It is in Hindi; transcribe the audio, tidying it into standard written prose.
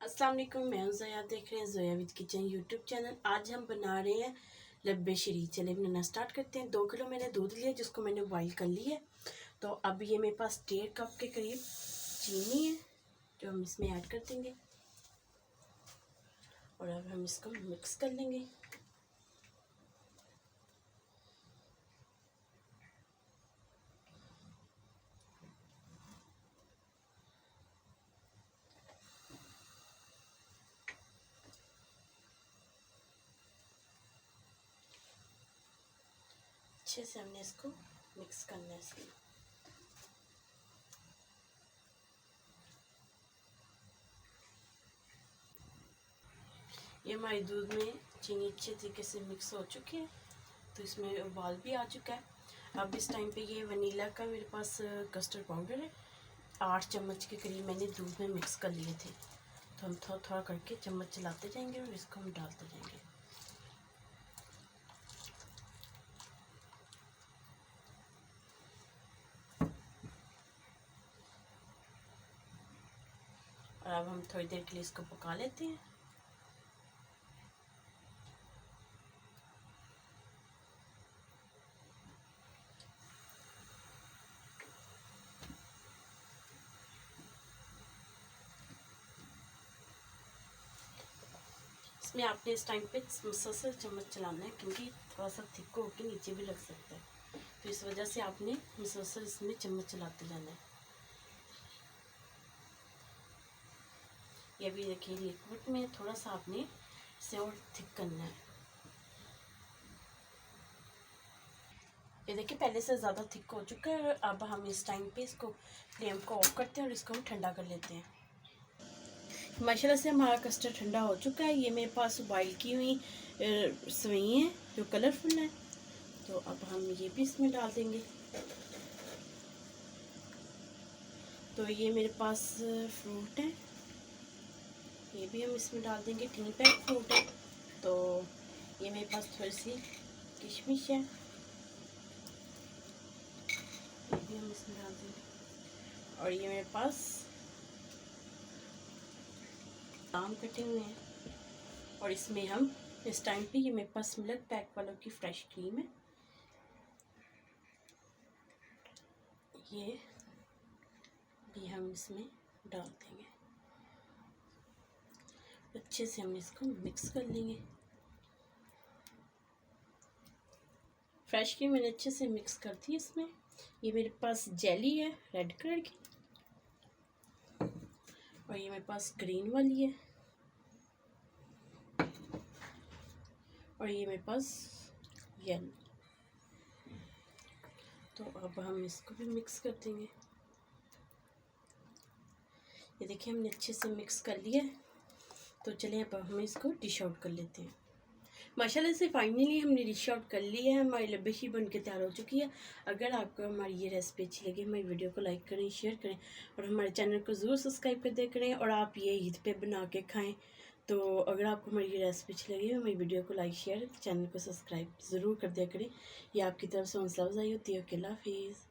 अस्सलाम वालेकुम, मैं हूं ज़ोया। देख रहे हैं Zoya with kitchen YouTube channel. आज हम बना रहे हैं लब्बे शरीर। चले बनाना स्टार्ट करते हैं। 2 किलो मैंने दूध लिया जिसको मैंने बॉईल कर लिया है। तो अब ये मेरे पास 1.5 कप के करीब चीनी है जो हम इसमें ऐड कर देंगे और अब हम इसको मिक्स कर लेंगे। अच्छे से हमने इसको मिक्स करना है इसमें। ये हमारे दूध में चीनी अच्छे तरीके से मिक्स हो चुकी है, तो इसमें उबाल भी आ चुका है। अब इस टाइम पे ये वनीला का मेरे पास कस्टर्ड पाउडर है, 8 चम्मच के करीब मैंने दूध में मिक्स कर लिए थे। तो हम थोड़ा थोड़ा करके चम्मच चलाते जाएंगे और इसको हम डालते जाएंगे। और अब हम थोड़ी देर के लिए इसको पका लेते हैं। इसमें आपने इस टाइम पे मुसलसल चम्मच चलाना है, क्योंकि थोड़ा सा थिक होकर नीचे भी लग सकता है, तो इस वजह से आपने मुसलसल इसमें चम्मच चलाते जाना है। ये भी देखिए लिक्विड में थोड़ा सा आपने इसे और थिक करना है। ये देखिए पहले से ज़्यादा थिक हो चुका है। अब हम इस टाइम पे इसको फ्लेम को ऑफ करते हैं और इसको हम ठंडा कर लेते हैं। माशाल्लाह से हमारा कस्टर्ड ठंडा हो चुका है। ये मेरे पास बॉईल की हुई सेवई है जो कलरफुल है, तो अब हम ये भी इसमें डाल देंगे। तो ये मेरे पास फ्रूट है, ये भी हम इसमें डाल देंगे। टी पैक फ्रूट है, तो ये मेरे पास थोड़ी सी किशमिश है, ये भी हम इसमें डाल देंगे। और ये मेरे पास बादाम कटे हुए हैं, और इसमें हम इस टाइम पे ये मेरे पास मिल्क पैक वालों की फ्रेश क्रीम है, ये भी हम इसमें डाल देंगे। अच्छे से हम इसको मिक्स कर लेंगे। फ्रेश क्रीम मैंने अच्छे से मिक्स कर दी इसमें। ये मेरे पास जेली है रेड कलर की, और ये मेरे पास ग्रीन वाली है, और ये मेरे पास येलो। तो अब हम इसको भी मिक्स कर देंगे। ये देखिए हमने अच्छे से मिक्स कर लिया है। तो चलिए अब हम इसको डिश आउट कर लेते हैं। माशाल्लाह से फाइनली हमने डिश आउट कर लिया है। हमारी लब्बेशी बन के तैयार हो चुकी है। अगर आपको हमारी ये रेसिपी अच्छी लगी, हमारी वीडियो को लाइक करें, शेयर करें और हमारे चैनल को ज़रूर सब्सक्राइब कर दिया करें। और आप ये ईद पे बना के खाएं। तो अगर आपको हमारी ये रेसिपी अच्छी लगी, हमारी वीडियो को लाइक शेयर, चैनल को सब्सक्राइब ज़रूर कर दिया करें। ये आपकी तरफ से हौसला अफजाई होती है। अल्लाह हाफिज़।